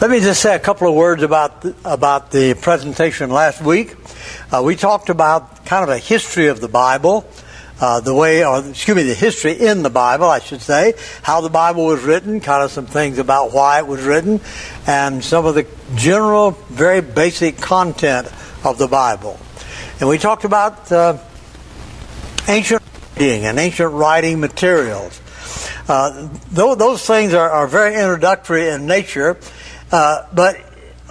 Let me just say a couple of words about the presentation last week. We talked about kind of a history of the Bible, the history in the Bible, I should say, how the Bible was written, kind of some things about why it was written, and some of the general, very basic content of the Bible. And we talked about ancient reading and ancient writing materials. Those things are very introductory in nature, but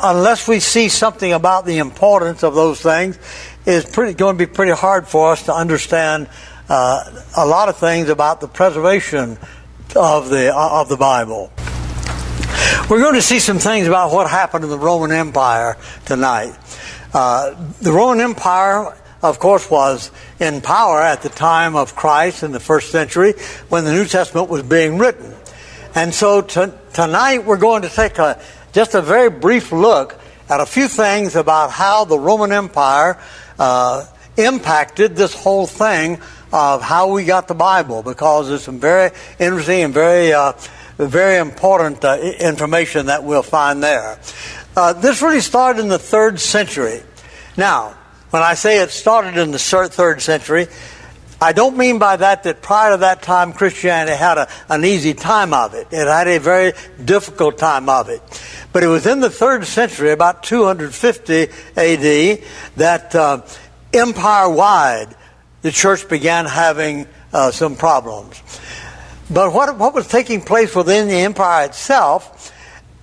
unless we see something about the importance of those things, it's going to be pretty hard for us to understand a lot of things about the preservation of the Bible. We're going to see some things about what happened in the Roman Empire tonight. The Roman Empire, of course, was in power at the time of Christ in the first century when the New Testament was being written. And so tonight we're going to take just a very brief look at a few things about how the Roman Empire impacted this whole thing of how we got the Bible, because there's some very interesting and very important information that we'll find there. This really started in the 3rd century. Now, when I say it started in the 3rd century, I don't mean by that prior to that time Christianity had an easy time of it. It had a very difficult time of it. But it was in the 3rd century, about 250 A.D., that empire-wide the church began having some problems. But what was taking place within the empire itself,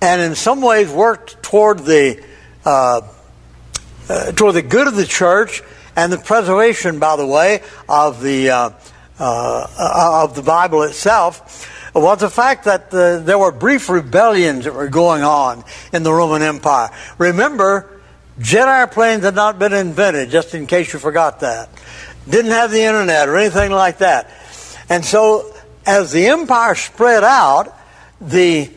and in some ways worked toward the good of the church and the preservation, by the way, of the Bible itself, was the fact that there were brief rebellions that were going on in the Roman Empire. Remember, jet airplanes had not been invented, just in case you forgot that. Didn't have the internet or anything like that. And so, as the empire spread out, the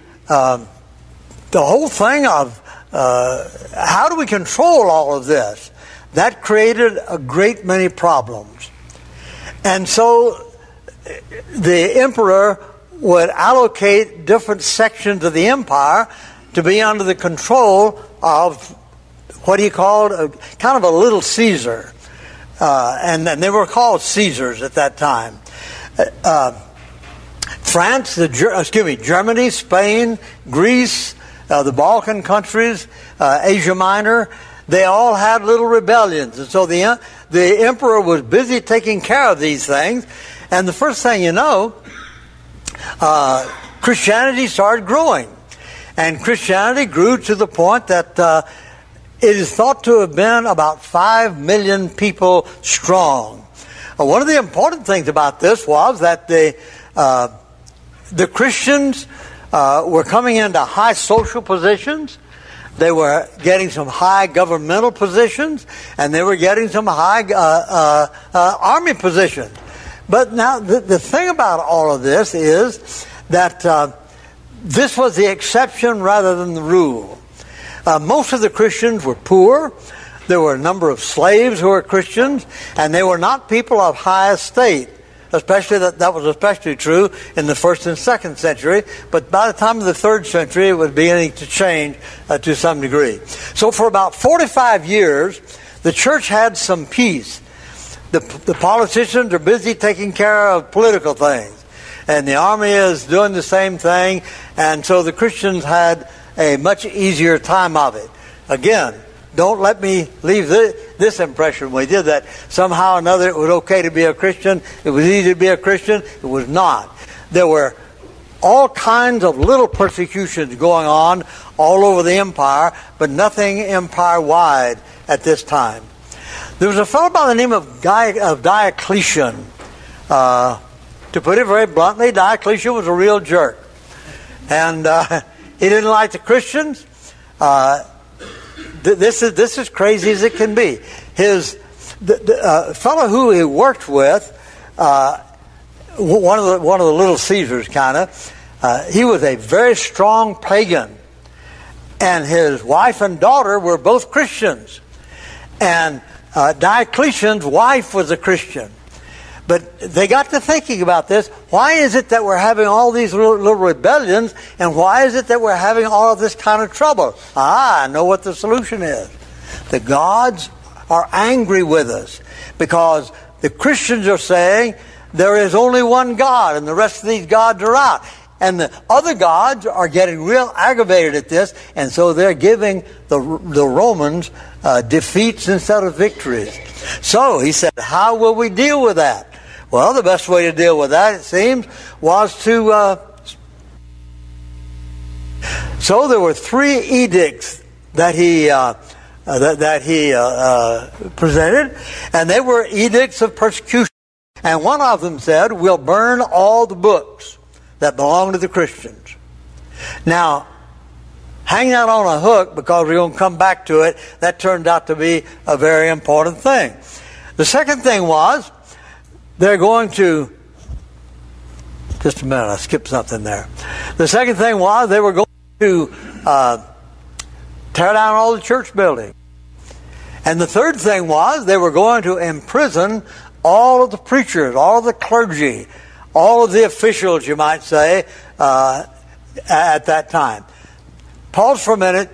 whole thing of how do we control all of this? That created a great many problems. And so the emperor would allocate different sections of the empire to be under the control of what he called kind of a little Caesar. And they were called Caesars at that time. Germany, Spain, Greece, the Balkan countries, Asia Minor, they all had little rebellions. And so the emperor was busy taking care of these things. And the first thing you know, Christianity started growing. And Christianity grew to the point that it is thought to have been about 5 million people strong. One of the important things about this was that the Christians were coming into high social positions. They were getting some high governmental positions, and they were getting some high army positions. But now the thing about all of this is that this was the exception rather than the rule. Most of the Christians were poor. There were a number of slaves who were Christians, and they were not people of high estate. Especially that was especially true in the 1st and 2nd century. But by the time of the 3rd century, it was beginning to change to some degree. So for about 45 years, the church had some peace. The politicians are busy taking care of political things, and the army is doing the same thing. And so the Christians had a much easier time of it. Again, don't let me leave this impression when we did that. Somehow or another it was okay to be a Christian. It was easy to be a Christian. It was not. There were all kinds of little persecutions going on all over the empire, but nothing empire-wide at this time. There was a fellow by the name of Diocletian. To put it very bluntly, Diocletian was a real jerk. And he didn't like the Christians. This is as crazy as it can be. The fellow who he worked with, one of the little Caesars, kind of, he was a very strong pagan, and his wife and daughter were both Christians, and Diocletian's wife was a Christian, But they got to thinking about this. Why is it that we're having all these little rebellions, and why is it that we're having all of this kind of trouble? I know what the solution is. The gods are angry with us because the Christians are saying there is only one God and the rest of these gods are out. And the other gods are getting real aggravated at this, and so they're giving the Romans defeats instead of victories. So he said, how will we deal with that? Well, the best way to deal with that, it seems, was to... So there were 3 edicts that he presented, and they were edicts of persecution. And one of them said, we'll burn all the books that belong to the Christians. Now, hang that on a hook, because we're going to come back to it. That turned out to be a very important thing. The second thing was, they're going to... Just a minute, I skipped something there. The second thing was, they were going to tear down all the church buildings. And the third thing was, they were going to imprison all of the preachers, all of the clergy, all of the officials, you might say, at that time. Pause for a minute.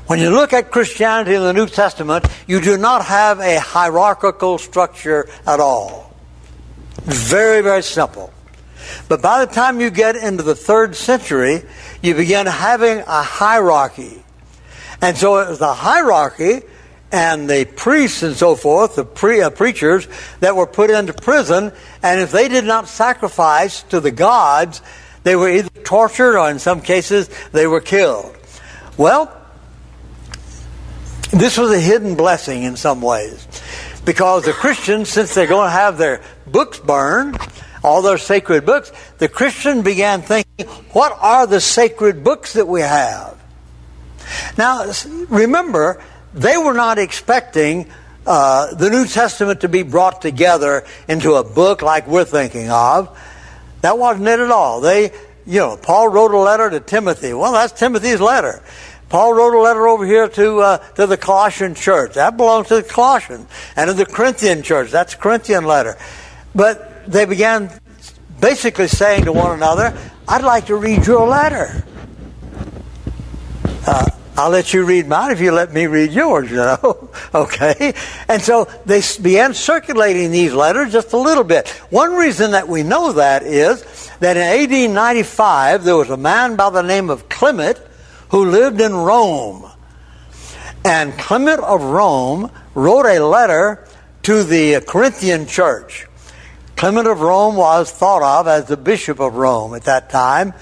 When you look at Christianity in the New Testament, you do not have a hierarchical structure at all. Very, very simple. But by the time you get into the 3rd century, you begin having a hierarchy. And so it was the hierarchy and the priests and so forth, the preachers, that were put into prison, and if they did not sacrifice to the gods, they were either tortured or in some cases they were killed. Well, this was a hidden blessing in some ways, because the Christians, since they're going to have their books burned, all their sacred books, the Christian began thinking, what are the sacred books that we have? Now, remember, they were not expecting the New Testament to be brought together into a book like we're thinking of. That wasn't it at all. Paul wrote a letter to Timothy. Well, that's Timothy's letter. Paul wrote a letter over here to the Colossian church. That belongs to the Colossians. And to the Corinthian church. That's a Corinthian letter. But they began basically saying to one another, I'd like to read your letter. I'll let you read mine if you let me read yours, Okay? And so they began circulating these letters just a little bit. One reason that we know that is that in AD 95, there was a man by the name of Clement who lived in Rome. And Clement of Rome wrote a letter to the Corinthian church. Clement of Rome was thought of as the Bishop of Rome at that time.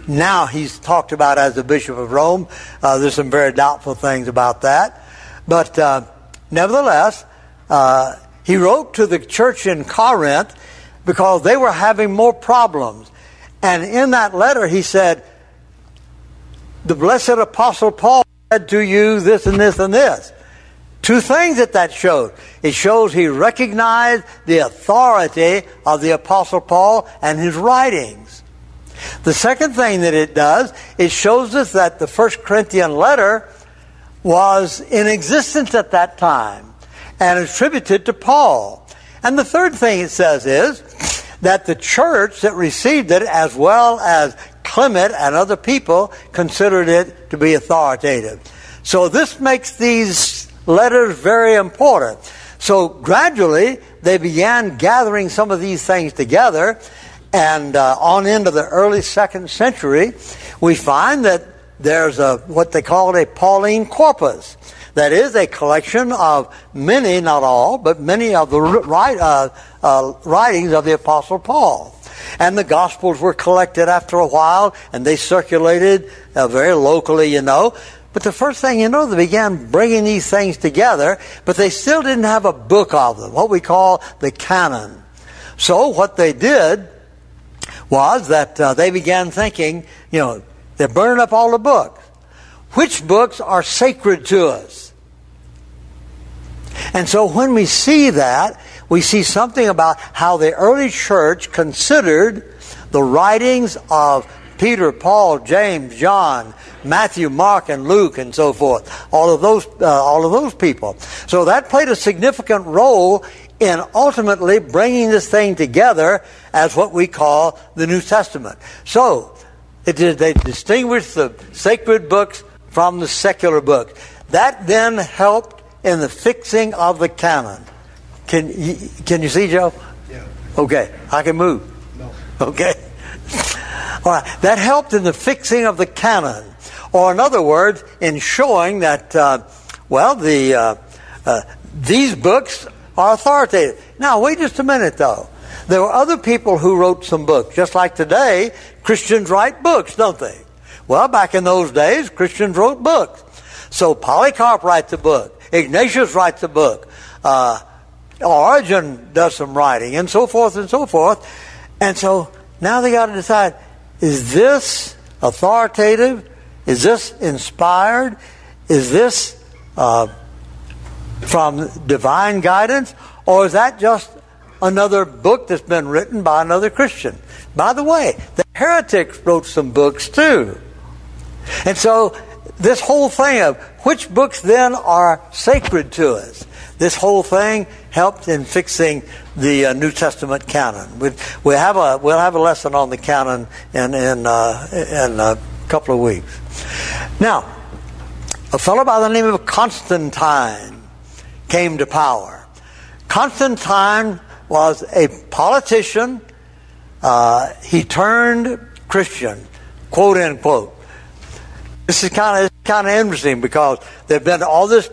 Now he's talked about as the Bishop of Rome. There's some very doubtful things about that. But nevertheless, he wrote to the church in Corinth because they were having more problems. And in that letter he said, the blessed Apostle Paul said to you this and this and this. 2 things that showed. It shows he recognized the authority of the Apostle Paul and his writings. The second thing that it does, it shows us that the 1 Corinthian letter was in existence at that time and attributed to Paul. And the third thing it says is that the church that received it, as well as Clement and other people, considered it to be authoritative. So this makes these letters very important. So gradually they began gathering some of these things together, and on into the early 2nd century, we find that there's what they call a Pauline corpus. That is a collection of many, not all, but many of the writings of the Apostle Paul. And the Gospels were collected after a while, and they circulated very locally, But the first thing they began bringing these things together, but they still didn't have a book of them, what we call the canon. So what they did was that they began thinking, they're burning up all the books. Which books are sacred to us? And so when we see that, we see something about how the early church considered the writings of Peter, Paul, James, John, Matthew, Mark, and Luke, and so forth. All of those people. So that played a significant role in ultimately bringing this thing together as what we call the New Testament. So, they distinguished the sacred books from the secular books. That then helped in the fixing of the canon. Can you see, Joe? Yeah. Okay, I can move. No. Okay. All right. That helped in the fixing of the canon, or in other words, in showing that these books are authoritative. Now, wait just a minute, though. There were other people who wrote some books, just like today. Christians write books, don't they? Well, back in those days, Christians wrote books. So Polycarp writes a book. Ignatius writes a book. Origen does some writing, and so forth and so forth. And so now they got to decide, is this authoritative? Is this inspired? Is this from divine guidance? Or is that just another book that's been written by another Christian? By the way, the heretics wrote some books too. And so this whole thing of which books then are sacred to us, this whole thing helped in fixing the New Testament canon. We'll have a lesson on the canon in a couple of weeks. Now, a fellow by the name of Constantine came to power. Constantine was a politician. He turned Christian, quote unquote. This is kind of interesting because there's been all this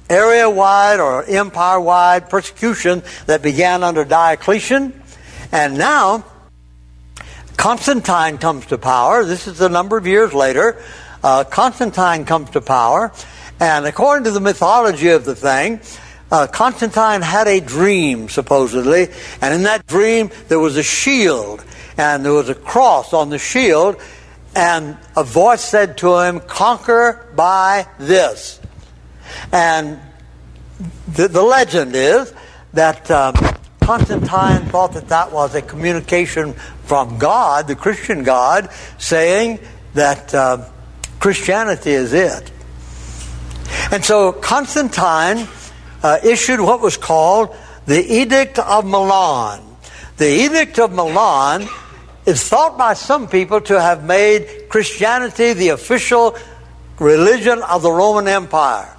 area-wide or empire-wide persecution that began under Diocletian, and now Constantine comes to power. This is a number of years later. Constantine comes to power, and according to the mythology of the thing, Constantine had a dream, supposedly, and in that dream there was a shield, and there was a cross on the shield, and a voice said to him, "Conquer by this." And the legend is that Constantine thought that was a communication from God, the Christian God, saying that Christianity is it. And so Constantine issued what was called the Edict of Milan. The Edict of Milan is thought by some people to have made Christianity the official religion of the Roman Empire.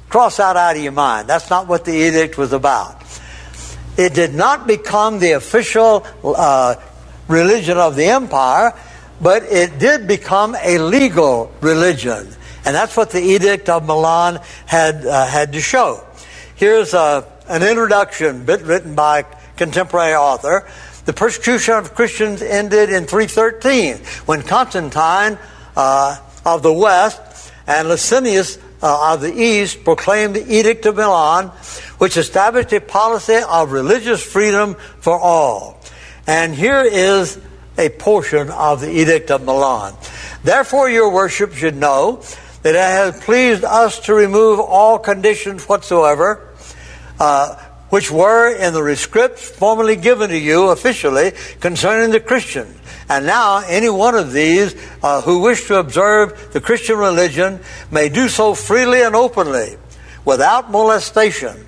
Cross that out of your mind. That's not what the edict was about. It did not become the official religion of the empire, but it did become a legal religion. And that's what the Edict of Milan had to show. Here's an introduction written by a contemporary author. The persecution of Christians ended in 313 when Constantine of the west and Licinius of the east proclaimed the Edict of Milan, which established a policy of religious freedom for all. And here is a portion of the Edict of Milan. Therefore your worship should know that it has pleased us to remove all conditions whatsoever which were in the rescripts formerly given to you officially concerning the Christians. And now any one of these who wish to observe the Christian religion may do so freely and openly, without molestation.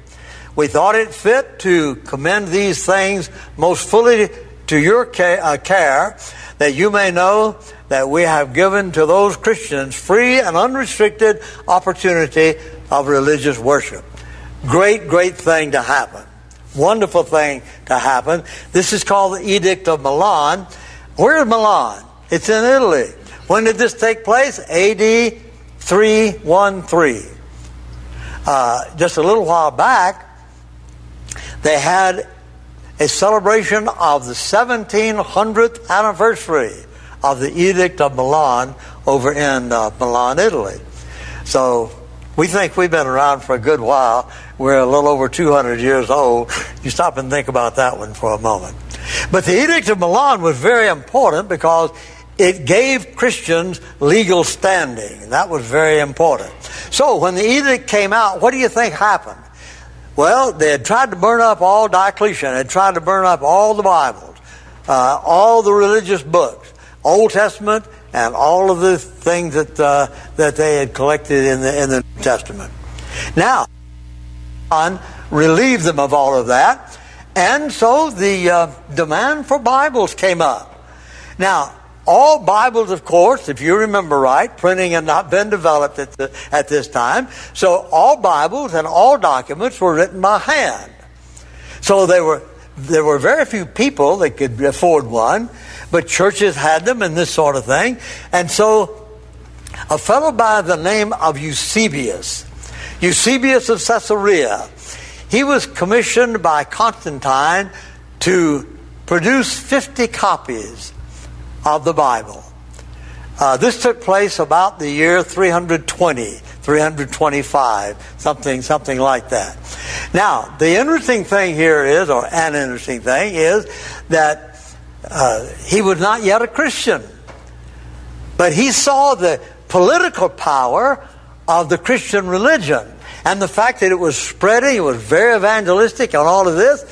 We thought it fit to commend these things most fully to your care, that you may know that we have given to those Christians free and unrestricted opportunity of religious worship. Great, great thing to happen. Wonderful thing to happen. This is called the Edict of Milan. Where is Milan? It's in Italy. When did this take place? AD 313. Just a little while back, they had a celebration of the 1700th anniversary of the Edict of Milan over in Milan, Italy. So we think we've been around for a good while. We're a little over 200 years old. You stop and think about that one for a moment. But the Edict of Milan was very important because it gave Christians legal standing. That was very important. So when the edict came out, what do you think happened? Well, they had tried to burn up all Diocletian, had tried to burn up all the Bibles, all the religious books, Old Testament, and all of the things that they had collected in the New Testament. Now, relieved them of all of that, And so the demand for Bibles came up. Now, all Bibles, of course, if you remember right, printing had not been developed at this time. So all Bibles and all documents were written by hand. So there were very few people that could afford one, but churches had them and this sort of thing. And so a fellow by the name of Eusebius of Caesarea, he was commissioned by Constantine to produce 50 copies of the Bible. This took place about the year 320, 325, something like that. Now, the interesting thing here is, or an interesting thing is, that he was not yet a Christian. But he saw the political power of the Christian religion and the fact that it was spreading, it was very evangelistic and all of this.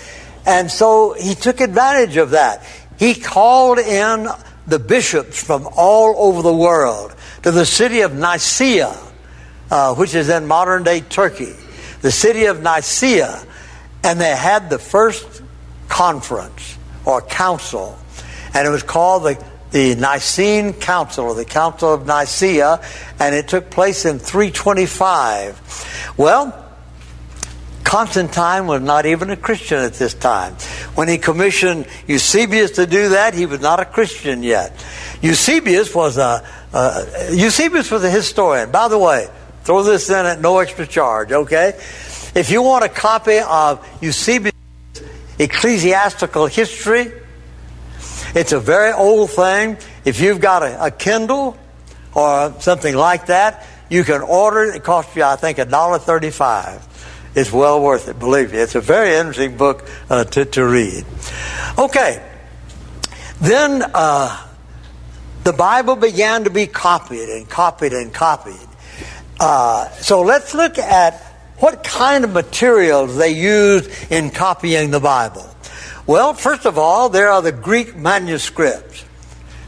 And so he took advantage of that. He called in the bishops from all over the world to the city of Nicaea, which is in modern-day Turkey. The city of Nicaea. And they had the first conference or council. And it was called the Nicene Council, or the Council of Nicaea, and it took place in 325. Well, Constantine was not even a Christian at this time. When he commissioned Eusebius to do that, he was not a Christian yet. Eusebius was a historian. By the way, throw this in at no extra charge, okay? If you want a copy of Eusebius' ecclesiastical history, it's a very old thing. If you've got a Kindle or something like that, you can order it. It costs you, I think, $1.35. It's well worth it, believe me. It's a very interesting book to read. Okay. Then the Bible began to be copied and copied and copied. So let's look at what kind of materials they used in copying the Bible. Well, first of all, there are the Greek manuscripts.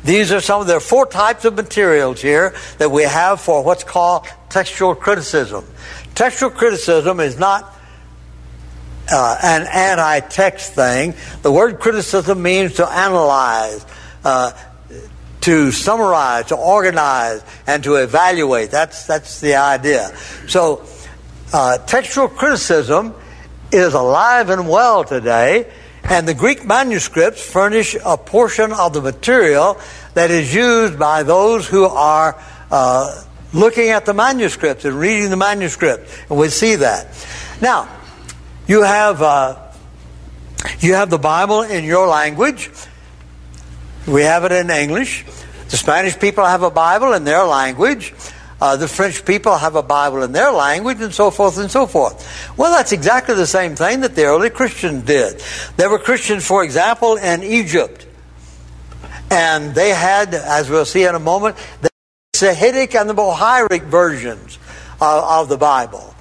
These are there are 4 types of materials here that we have for what's called textual criticism. Textual criticism is not an anti-text thing. The word criticism means to analyze, to summarize, to organize, and to evaluate. That's the idea. So textual criticism is alive and well today. And the Greek manuscripts furnish a portion of the material that is used by those who are looking at the manuscripts and reading the manuscript. And we see that. Now, you have the Bible in your language. We have it in English. The Spanish people have a Bible in their language. The French people have a Bible in their language, and so forth and so forth. Well, that's exactly the same thing that the early Christians did. There were Christians, for example, in Egypt. And they had, as we'll see in a moment, the Sahidic and the Bohairic versions of the Bible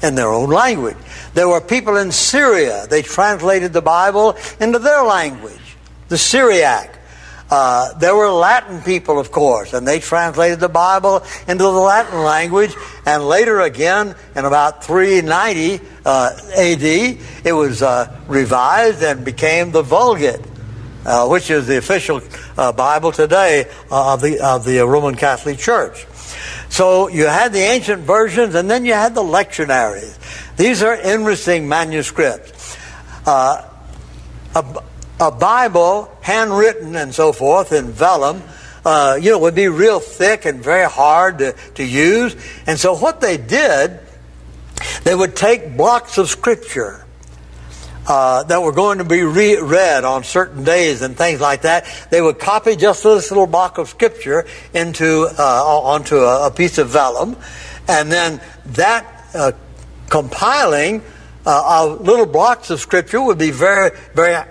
in their own language. There were people in Syria. They translated the Bible into their language, the Syriac. There were Latin people, of course, and they translated the Bible into the Latin language. And later again, in about 390 A.D., it was revised and became the Vulgate, which is the official Bible today of the Roman Catholic Church. So you had the ancient versions, and then you had the lectionaries. These are interesting manuscripts. A Bible, handwritten and so forth, in vellum, would be real thick and very hard to use. And so what they did, they would take blocks of Scripture that were going to be read on certain days and things like that. They would copy just this little block of Scripture onto a piece of vellum. And then that compiling of little blocks of Scripture would be very, very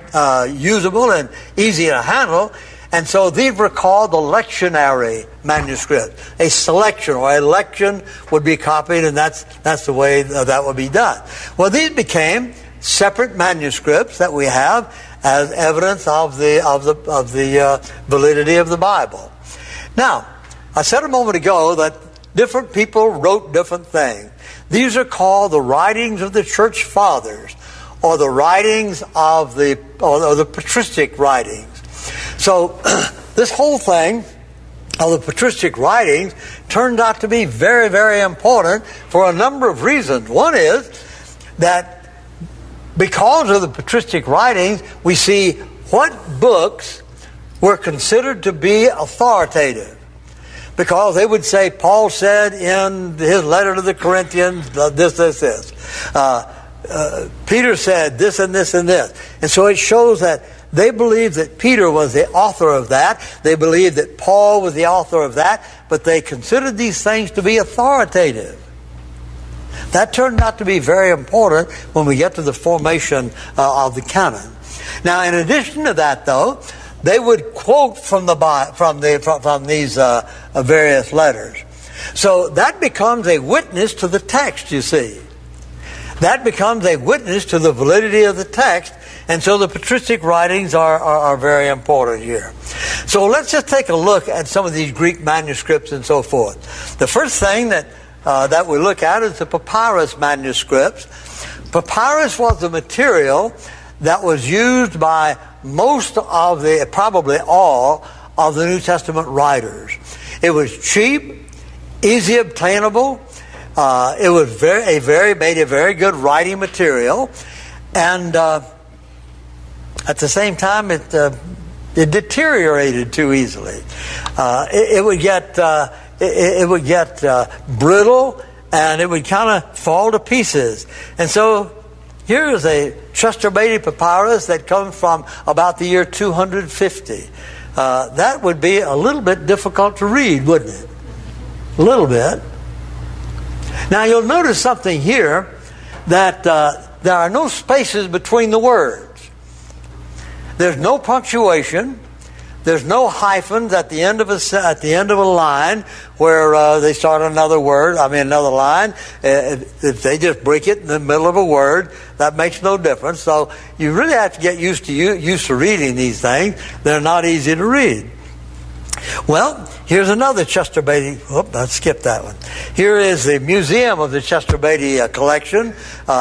usable and easy to handle. And so these were called the lectionary manuscripts. A selection or a lection would be copied, and that's the way that would be done. Well, these became separate manuscripts that we have as evidence of the validity of the Bible. Now, I said a moment ago that different people wrote different things. These are called the writings of the church fathers, or the writings of the patristic writings. So this whole thing of the patristic writings turned out to be very, very important for a number of reasons. One is that because of the patristic writings, we see what books were considered to be authoritative. Because they would say, Paul said in his letter to the Corinthians, this. Peter said this and this and this. And so it shows that they believed that Peter was the author of that. They believed that Paul was the author of that. But they considered these things to be authoritative. That turned out to be very important when we get to the formation of the canon. Now, in addition to that, though, they would quote from these various letters. So that becomes a witness to the text, you see. That becomes a witness to the validity of the text, and so the patristic writings are very important here. So let's just take a look at some of these Greek manuscripts and so forth. The first thing that we look at is the papyrus manuscripts. Papyrus was the material that was used by probably all of the New Testament writers. It was cheap, easy obtainable. It was made a very good writing material, and at the same time, it deteriorated too easily. It would get brittle, and it would kind of fall to pieces. And so here is a Chester Beatty papyrus that comes from about the year 250. That would be a little bit difficult to read, wouldn't it? A little bit. Now you'll notice something here, that there are no spaces between the words. There's no punctuation. There's no hyphens at the end of a line where they start another line. If they just break it in the middle of a word, that makes no difference. So you really have to get used to reading these things. They're not easy to read. Well, here's another Chester Beatty. I skipped that one. Here is the Museum of the Chester Beatty collection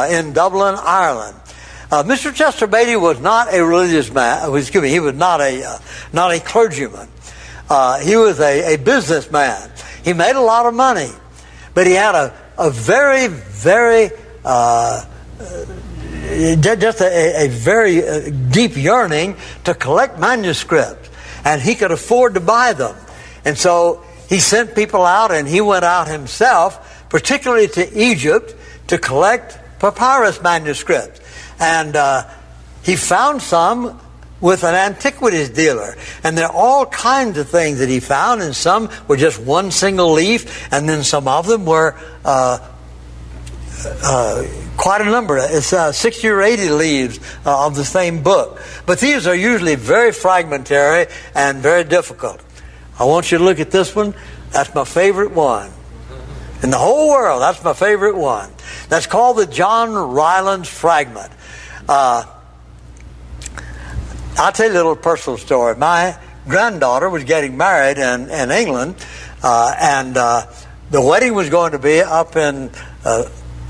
in Dublin, Ireland. Mr. Chester Beatty was not a religious man. He was not a clergyman. He was a businessman. He made a lot of money, but he had a very, very very deep yearning to collect manuscripts, and he could afford to buy them. And so he sent people out, and he went out himself, particularly to Egypt, to collect papyrus manuscripts. And he found some with an antiquities dealer. And there are all kinds of things that he found, and some were just one single leaf, and then some of them were quite a number. It's 60 or 80 leaves of the same book. But these are usually very fragmentary and very difficult. I want you to look at this one. That's my favorite one. In the whole world, that's my favorite one. That's called the John Rylands Fragment. I'll tell you a little personal story. My granddaughter was getting married in England, and the wedding was going to be up in,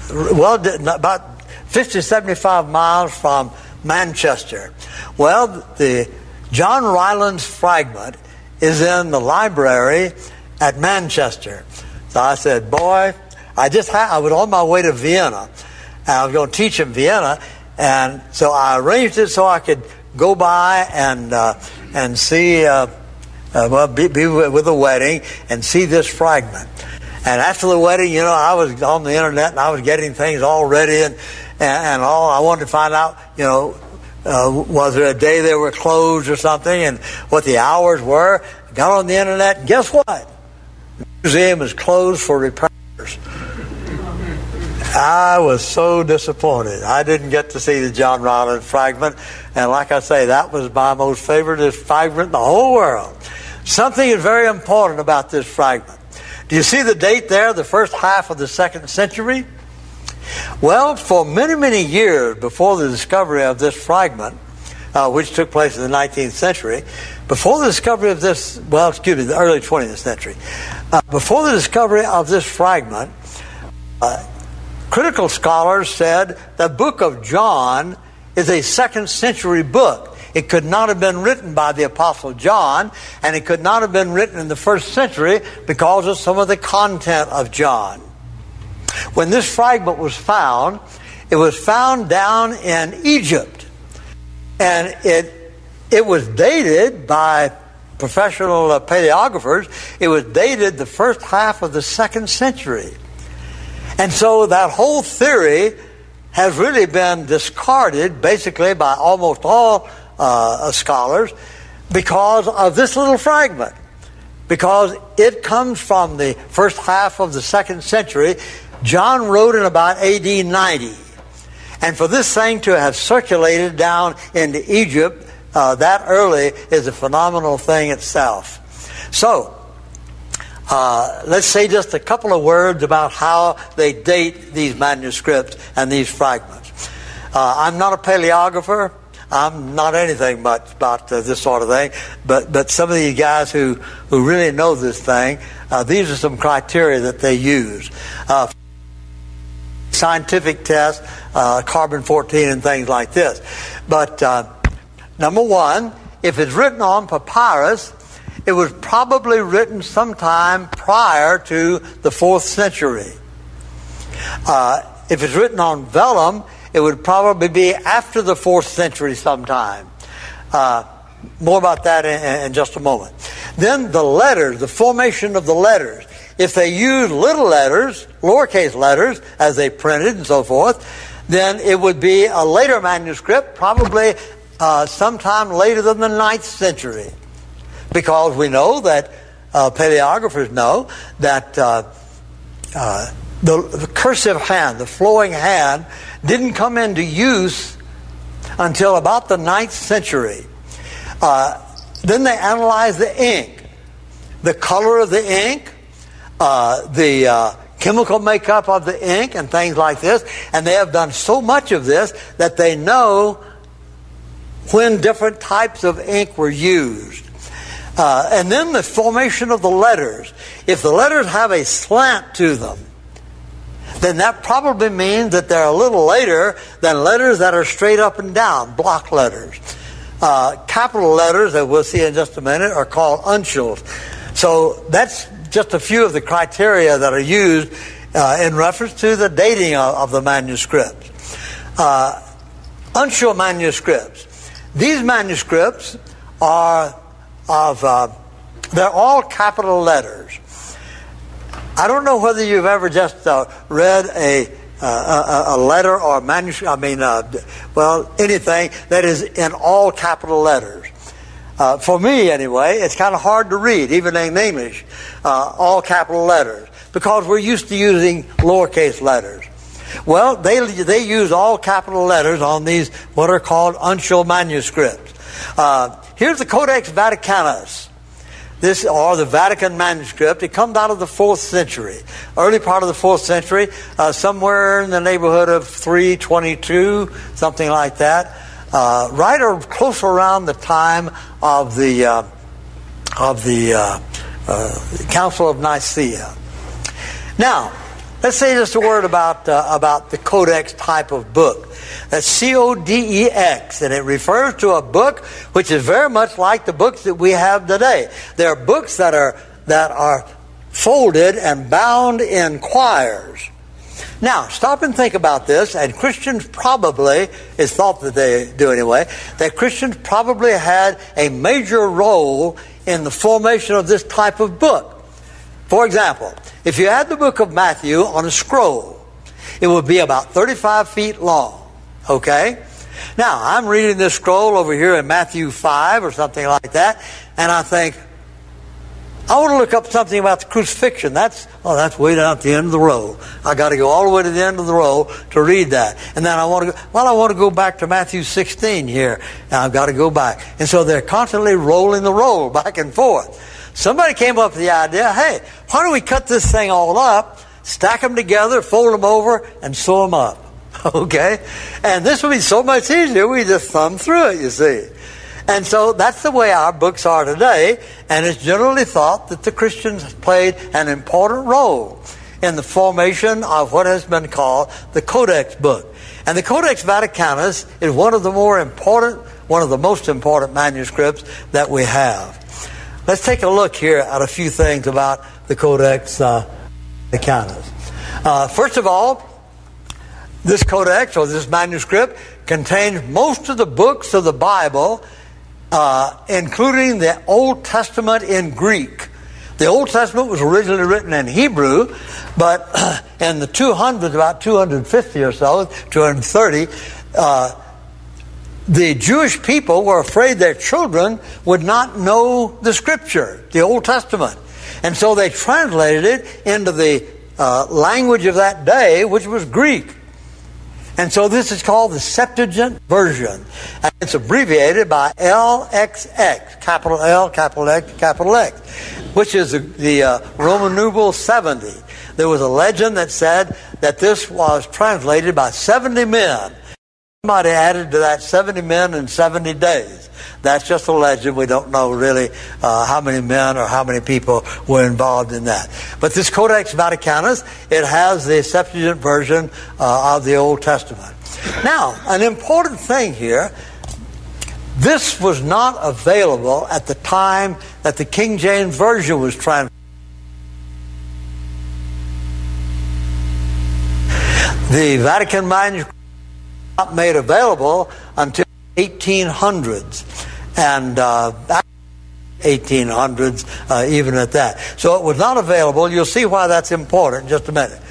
about 50, 75 miles from Manchester. Well, the John Rylands Fragment is in the library at Manchester. So I said, boy, I was on my way to Vienna, and I was going to teach in Vienna, and so I arranged it so I could go by and see, be with the wedding and see this fragment. And after the wedding, I was on the internet and I was getting things all ready and all. I wanted to find out, was there a day they were closed or something, and what the hours were. Got on the internet, and guess what? The museum is closed for repairs. I was so disappointed. I didn't get to see the John Rylands Fragment, and like I say, that was my most favorite fragment in the whole world. Something is very important about this fragment. Do you see the date there, the first half of the 2nd century? Well, for many, many years before the discovery of this fragment, which took place in the 19th century, before the discovery of this, the early 20th century, before the discovery of this fragment, Critical scholars said the book of John is a 2nd century book. It could not have been written by the Apostle John, and it could not have been written in the 1st century because of some of the content of John. When this fragment was found, it was found down in Egypt. And it was dated by professional paleographers. It was dated the first half of the 2nd century. And so that whole theory has really been discarded basically by almost all scholars because of this little fragment. Because it comes from the first half of the 2nd century. John wrote in about AD 90. And for this thing to have circulated down into Egypt that early is a phenomenal thing itself. So, let's say just a couple of words about how they date these manuscripts and these fragments. I'm not a paleographer. I'm not anything much about this sort of thing. But some of these guys who really know this thing, these are some criteria that they use. Scientific tests, carbon-14 and things like this. But number one, if it's written on papyrus, it was probably written sometime prior to the 4th century. If it's written on vellum, it would probably be after the 4th century sometime. More about that in just a moment. Then the letters, the formation of the letters. If they use little letters, lowercase letters, as they printed and so forth, then it would be a later manuscript, probably sometime later than the 9th century. Because we know that, paleographers know that the cursive hand, the flowing hand, didn't come into use until about the 9th century. Then they analyzed the ink, the color of the ink, the chemical makeup of the ink and things like this. And they have done so much of this that they know when different types of ink were used. And then the formation of the letters. If the letters have a slant to them, then that probably means that they're a little later than letters that are straight up and down, block letters. Capital letters, that we'll see in just a minute, are called uncials. So that's just a few of the criteria that are used in reference to the dating of the manuscripts. Uncial manuscripts. These manuscripts are they're all capital letters. I don't know whether you've ever just read a letter or a manuscript, anything that is in all capital letters. For me, anyway, it's kind of hard to read, even in English, all capital letters, because we're used to using lowercase letters. Well, they use all capital letters on these, what are called uncial manuscripts. Here's the Codex Vaticanus. This, or the Vatican manuscript. It comes out of the 4th century, early part of the 4th century, somewhere in the neighborhood of 322, something like that. Right or close around the time of the Council of Nicaea. Now, let's say just a word about the Codex type of book. That's Codex, and it refers to a book which is very much like the books that we have today. There are books that are folded and bound in quires. Now, stop and think about this, and Christians probably, it's thought that they do anyway, that Christians probably had a major role in the formation of this type of book. For example, if you had the book of Matthew on a scroll, it would be about 35 feet long. Okay? Now, I'm reading this scroll over here in Matthew 5 or something like that, and I think, I want to look up something about the crucifixion. That's way down at the end of the row. I got to go all the way to the end of the row to read that. And then I want to go back to Matthew 16 here. And I've got to go back. And so they're constantly rolling the roll back and forth. Somebody came up with the idea, hey, why don't we cut this thing all up, stack them together, fold them over, and sew them up. Okay? And this would be so much easier. We just thumb through it, you see. And so that's the way our books are today, and it's generally thought that the Christians played an important role in the formation of what has been called the Codex book. And the Codex Vaticanus is one of the most important manuscripts that we have. Let's take a look here at a few things about the Codex Vaticanus. First of all, this codex, or this manuscript, contains most of the books of the Bible, including the Old Testament in Greek. The Old Testament was originally written in Hebrew, but in the 200s, about 250 or so, 230, the Jewish people were afraid their children would not know the Scripture, the Old Testament. And so they translated it into the language of that day, which was Greek. And so this is called the Septuagint version. And it's abbreviated by LXX, capital L, capital X, capital X, which is the Roman numeral 70. There was a legend that said that this was translated by 70 men. Somebody added to that 70 men in 70 days. That's just a legend. We don't know really how many men or how many people were involved in that. But this Codex Vaticanus, it has the Septuagint version of the Old Testament. Now, an important thing here, this was not available at the time that the King James Version was translated. The Vatican manuscript was not made available until 1800s, and 1800s even at that. So it was not available. You'll see why that's important in just a minute.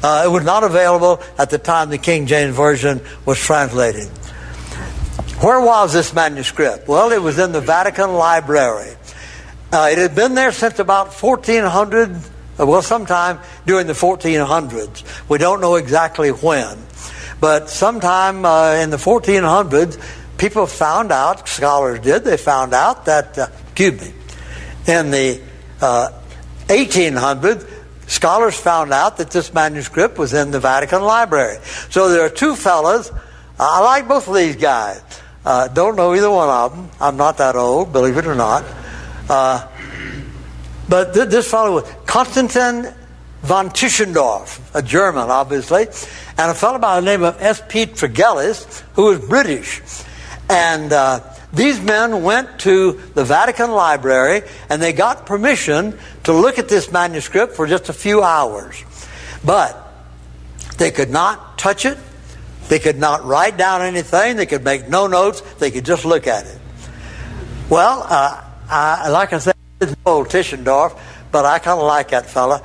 It was not available at the time the King James Version was translated. Where was this manuscript? Well, it was in the Vatican Library. It had been there since about 1400, well, sometime during the 1400s. We don't know exactly when. But sometime in the 1400s, people found out, scholars did, they found out that, in the 1800s, scholars found out that this manuscript was in the Vatican Library. So there are two fellas. I like both of these guys. Don't know either one of them. I'm not that old, believe it or not. But this fellow was Konstantin von Tischendorf, a German, obviously, and a fellow by the name of S.P. Tregelles, who was British. And these men went to the Vatican Library, and they got permission to look at this manuscript for just a few hours. But they could not touch it. They could not write down anything. They could make no notes. They could just look at it. Well, like I said, it's old Tischendorf, but I kind of like that fella.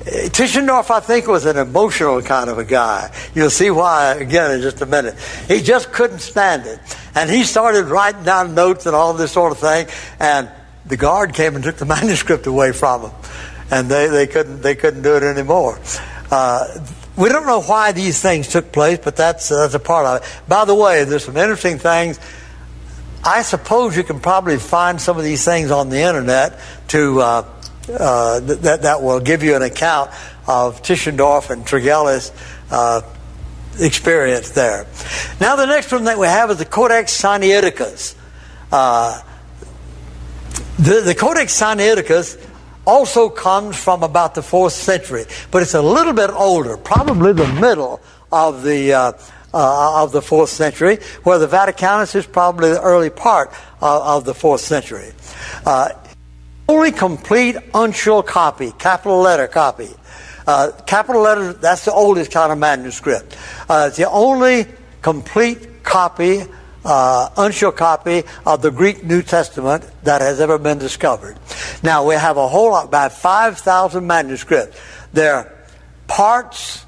Tischendorf, I think, was an emotional kind of a guy. You'll see why, again, in just a minute. He just couldn't stand it. And he started writing down notes and all this sort of thing, and the guard came and took the manuscript away from him. And they couldn't do it anymore. We don't know why these things took place, but that's a part of it. By the way, there's some interesting things. I suppose you can probably find some of these things on the internet that will give you an account of Tischendorf and Tregelles' experience there. Now the next one that we have is the Codex Sinaiticus. The Codex Sinaiticus also comes from about the 4th century, but it's a little bit older, probably the middle of the 4th century, where the Vaticanus is probably the early part of the 4th century. Only complete uncial copy, capital letter copy. Capital letter, that's the oldest kind of manuscript. It's the only complete copy, uncial copy of the Greek New Testament that has ever been discovered. Now, we have a whole lot, about 5,000 manuscripts. They're parts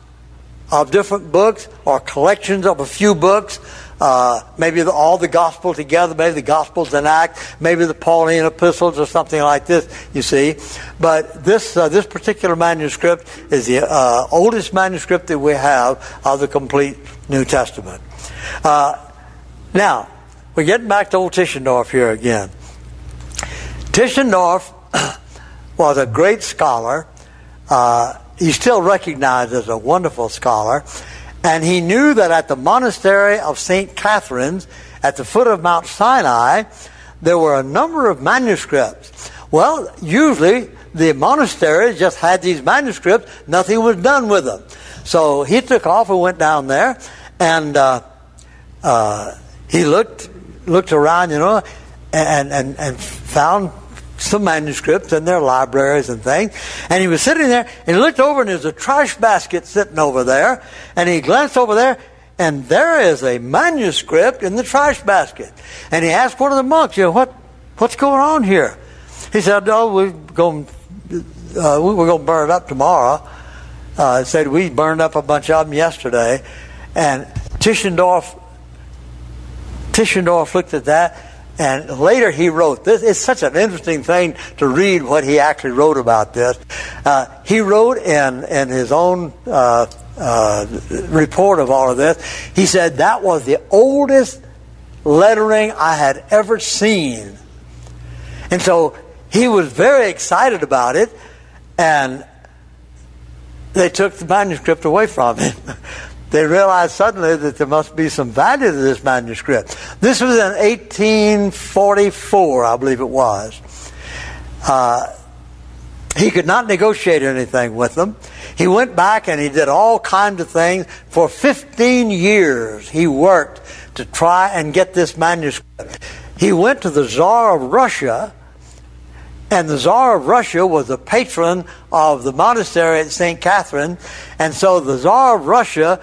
of different books or collections of a few books. Maybe all the Gospels together, maybe the Gospels in Acts, maybe the Pauline epistles or something like this, you see. But this particular manuscript is the oldest manuscript that we have of the complete New Testament. Now, we're getting back to old Tischendorf here again. Tischendorf was a great scholar. He's still recognized as a wonderful scholar. And he knew that at the monastery of St. Catherine's, at the foot of Mount Sinai, there were a number of manuscripts. Well, usually the monasteries just had these manuscripts. Nothing was done with them. So he took off and went down there, and he looked around, and found some manuscripts in their libraries and things. And he was sitting there, and he looked over, and there's a trash basket sitting over there. And he glanced over there, and there is a manuscript in the trash basket. And he asked one of the monks, what's going on here? He said, we're going to burn it up tomorrow. He said, we burned up a bunch of them yesterday. And Tischendorf looked at that, and later he wrote this. It's such an interesting thing to read what he actually wrote about this. He wrote in his own report of all of this, he said that was the oldest lettering I had ever seen. And so he was very excited about it, and they took the manuscript away from him. They realized suddenly that there must be some value to this manuscript. This was in 1844, I believe it was. He could not negotiate anything with them. He went back and he did all kinds of things. For 15 years he worked to try and get this manuscript. He went to the Tsar of Russia, and the Tsar of Russia was the patron of the monastery at St. Catherine. And so the Tsar of Russia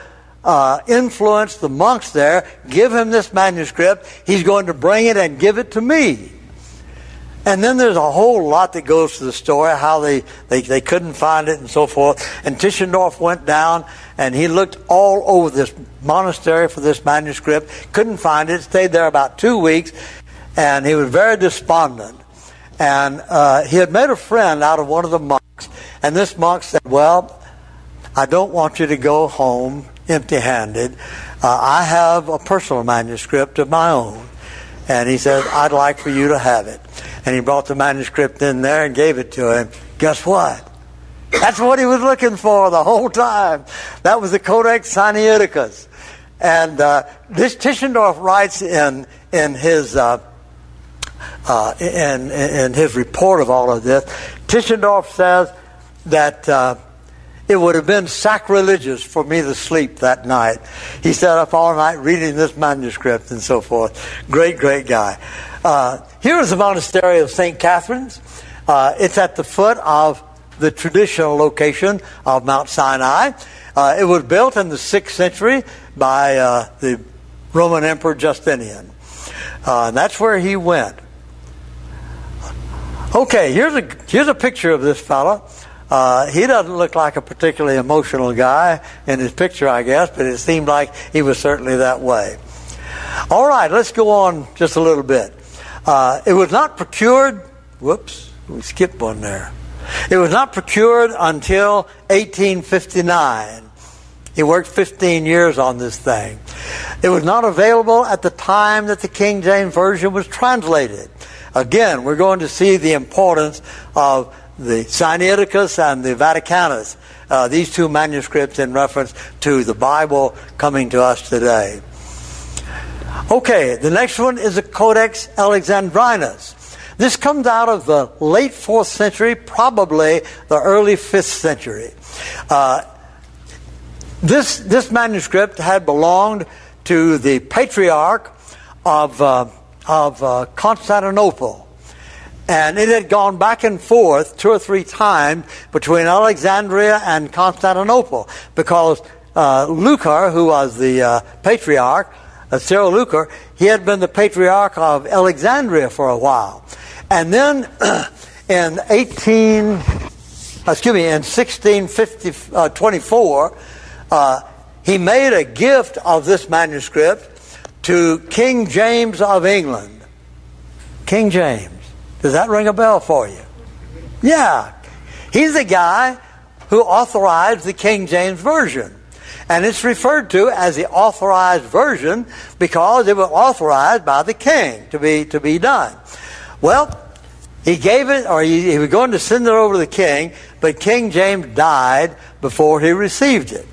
influenced the monks there, give him this manuscript. He's going to bring it and give it to me. And then there's a whole lot that goes to the story, how they couldn't find it and so forth. And Tischendorf went down and he looked all over this monastery for this manuscript. Couldn't find it. Stayed there about 2 weeks. And he was very despondent. And he had made a friend out of one of the monks. And this monk said, well, I don't want you to go home empty-handed. I have a personal manuscript of my own. And he said, I'd like for you to have it. And he brought the manuscript in there and gave it to him. Guess what? That's what he was looking for the whole time. That was the Codex Sinaiticus. And this Tischendorf writes in his report of all of this, Tischendorf says that it would have been sacrilegious for me to sleep that night. He sat up all night reading this manuscript and so forth. Great, great guy. Here is the monastery of St. Catherine's. It's at the foot of the traditional location of Mount Sinai. It was built in the 6th century by the Roman Emperor Justinian. And that's where he went. Okay, here's a picture of this fella. He doesn't look like a particularly emotional guy in his picture, I guess, but it seemed like he was certainly that way. All right, let's go on just a little bit. It was not procured. Whoops, we skipped one there. It was not procured until 1859. He worked 15 years on this thing. It was not available at the time that the King James Version was translated. Again, we're going to see the importance of the Sinaiticus and the Vaticanus, these two manuscripts in reference to the Bible coming to us today. Okay, the next one is the Codex Alexandrinus. This comes out of the late 4th century, probably the early 5th century. This manuscript had belonged to the Patriarch of Constantinople. And it had gone back and forth 2 or 3 times between Alexandria and Constantinople, because Lucar, who was the Patriarch, Cyril Lucar, he had been the Patriarch of Alexandria for a while. And then in 1624, he made a gift of this manuscript to King James of England. King James. Does that ring a bell for you? Yeah. He's the guy who authorized the King James Version. And it's referred to as the authorized version because it was authorized by the king to be done. Well, he gave it, or he was going to send it over to the king, but King James died before he received it.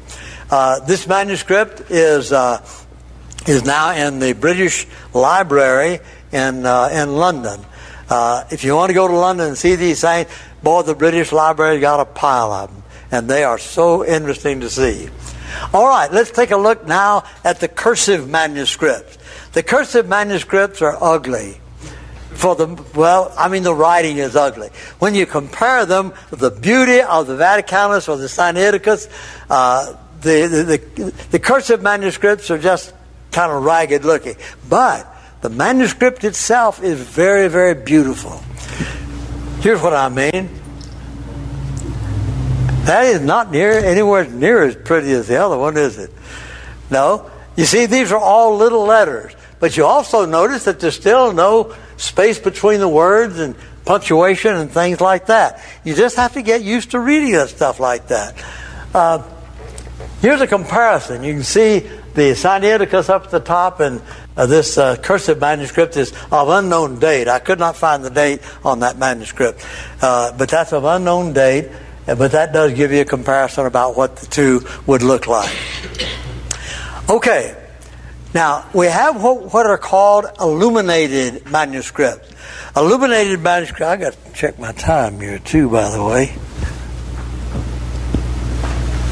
This manuscript is now in the British Library in London. If you want to go to London and see these things, boy, the British Library's got a pile of them. And they are so interesting to see. All right, let's take a look now at the cursive manuscripts. The cursive manuscripts are ugly. The writing is ugly. When you compare them with the beauty of the Vaticanus or the Sinaiticus, the cursive manuscripts are just kind of ragged looking. But the manuscript itself is very, very beautiful. Here's what I mean. That is not anywhere near as pretty as the other one, is it? No. You see, these are all little letters. But you also notice that there's still no space between the words and punctuation and things like that. You just have to get used to reading that stuff like that. Here's a comparison. You can see the Sinaiticus up at the top, and this cursive manuscript is of unknown date. I could not find the date on that manuscript. But that's of unknown date. But that does give you a comparison about what the two would look like. Okay. Now, we have what are called illuminated manuscripts. Illuminated manuscript, I got to check my time here too, by the way.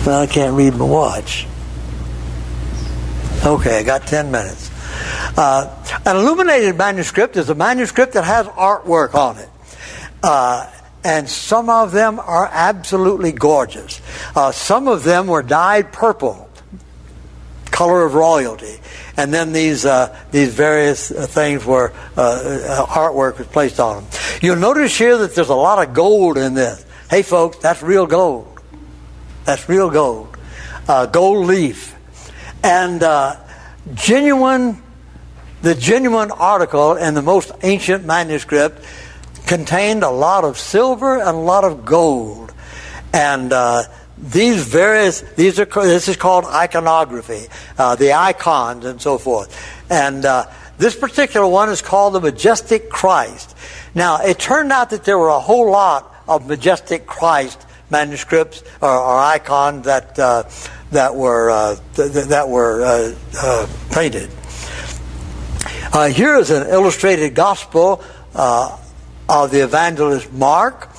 Well, I can't read my watch. Okay, I got 10 minutes. An illuminated manuscript is a manuscript that has artwork on it. And some of them are absolutely gorgeous. Some of them were dyed purple, color of royalty. And then these various things were artwork was placed on them. You'll notice here that there's a lot of gold in this. Hey, folks, that's real gold. That's real gold. Gold leaf. And the genuine article in the most ancient manuscript contained a lot of silver and a lot of gold. And this is called iconography, the icons and so forth. And this particular one is called the Majestic Christ. Now, it turned out that there were a whole lot of Majestic Christ manuscripts or icons that were painted. Here is an illustrated gospel of the evangelist Mark.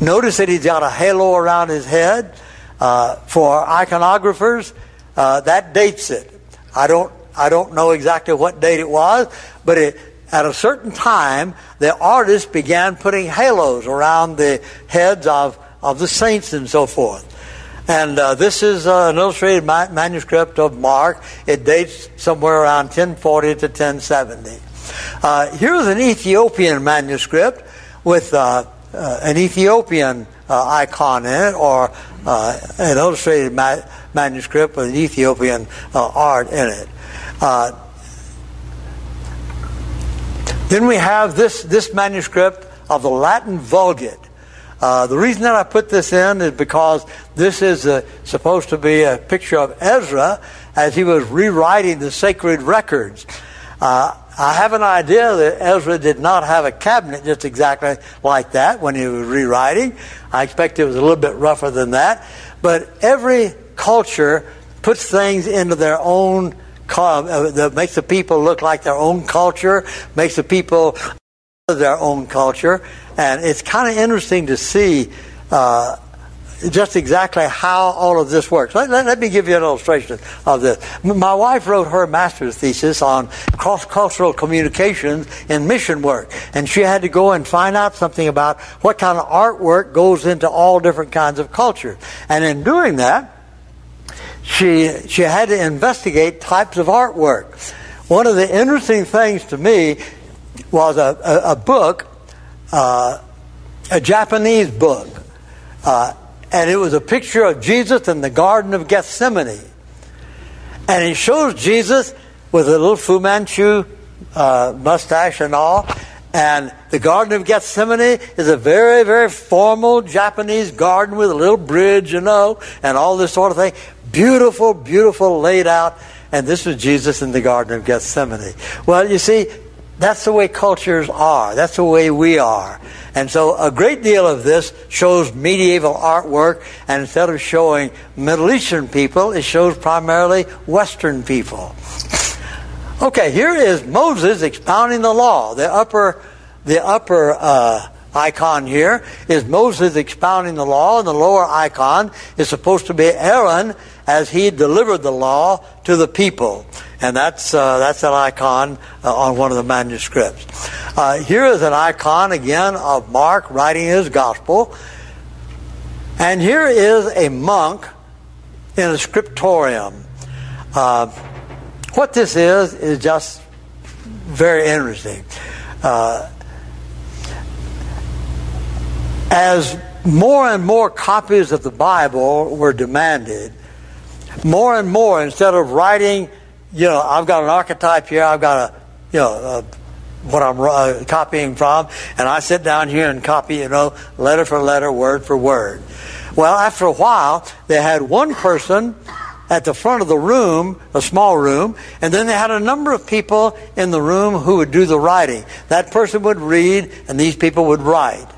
Notice that he's got a halo around his head. For iconographers, that dates it. I don't know exactly what date it was, but at a certain time, the artists began putting halos around the heads of the saints and so forth. And this is an illustrated manuscript of Mark. It dates somewhere around 1040 to 1070. Here's an Ethiopian manuscript with an Ethiopian icon in it, or an illustrated manuscript with an Ethiopian art in it. Then we have this manuscript of the Latin Vulgate. The reason that I put this in is because this is supposed to be a picture of Ezra as he was rewriting the sacred records. I have an idea that Ezra did not have a cabinet just exactly like that when he was rewriting. I expect it was a little bit rougher than that. But every culture puts things into their own, that makes the people look like their own culture, makes the people their own culture. And it's kind of interesting to see just exactly how all of this works. Let me give you an illustration of this. My wife wrote her master's thesis on cross-cultural communications in mission work. And she had to go and find out something about what kind of artwork goes into all different kinds of cultures. And in doing that, she had to investigate types of artwork. One of the interesting things to me was a book, a Japanese book. And it was a picture of Jesus in the Garden of Gethsemane. And it shows Jesus with a little Fu Manchu mustache and all. And the Garden of Gethsemane is a very, very formal Japanese garden with a little bridge, and all this sort of thing. Beautiful, beautiful laid out. And this was Jesus in the Garden of Gethsemane. Well, you see, that's the way cultures are. That's the way we are. And so a great deal of this shows medieval artwork, and instead of showing Middle Eastern people, it shows primarily Western people. Okay, here is Moses expounding the law. The upper the upper icon here is Moses expounding the law, and the lower icon is supposed to be Aaron as he delivered the law to the people. And that's an icon on one of the manuscripts. Here is an icon again of Mark writing his gospel. And here is a monk in a scriptorium. What this is just very interesting. As more and more copies of the Bible were demanded, more and more, instead of writing, I've got an archetype here, I've got what I'm copying from, and I sit down here and copy, letter for letter, word for word. Well, after a while, they had one person at the front of the room, a small room, and then they had a number of people in the room who would do the writing. That person would read, and these people would write.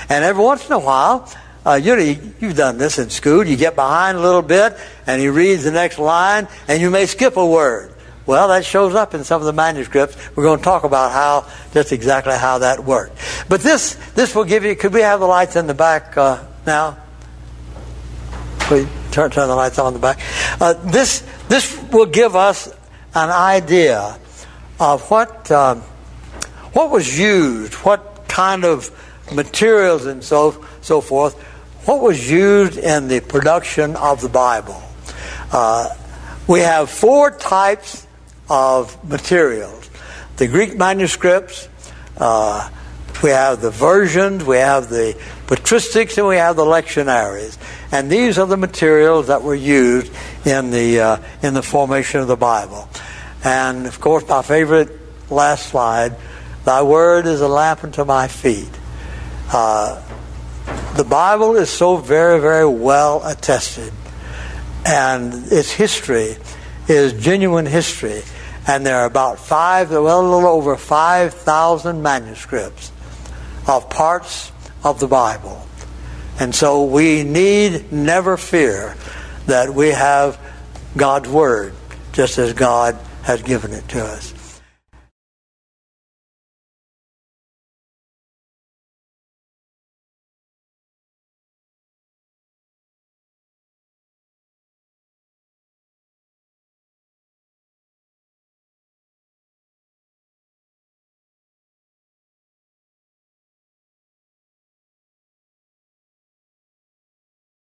And every once in a while, you've done this in school, you get behind a little bit, and he reads the next line, and you may skip a word. Well, that shows up in some of the manuscripts. We're going to talk about just exactly how that worked. But this will give you, could we have the lights in the back now? Please turn the lights on in the back. This will give us an idea of what was used, what kind of materials and so forth, what was used in the production of the Bible. We have 4 types of materials. The Greek manuscripts, we have the versions, we have the patristics, and we have the lectionaries. And these are the materials that were used in the formation of the Bible. And of course, my favorite last slide, "Thy word is a lamp unto my feet." The Bible is so very, very well attested, and its history is genuine history. And there are about a little over 5,000 manuscripts of parts of the Bible. And so we need never fear that we have God's Word just as God has given it to us.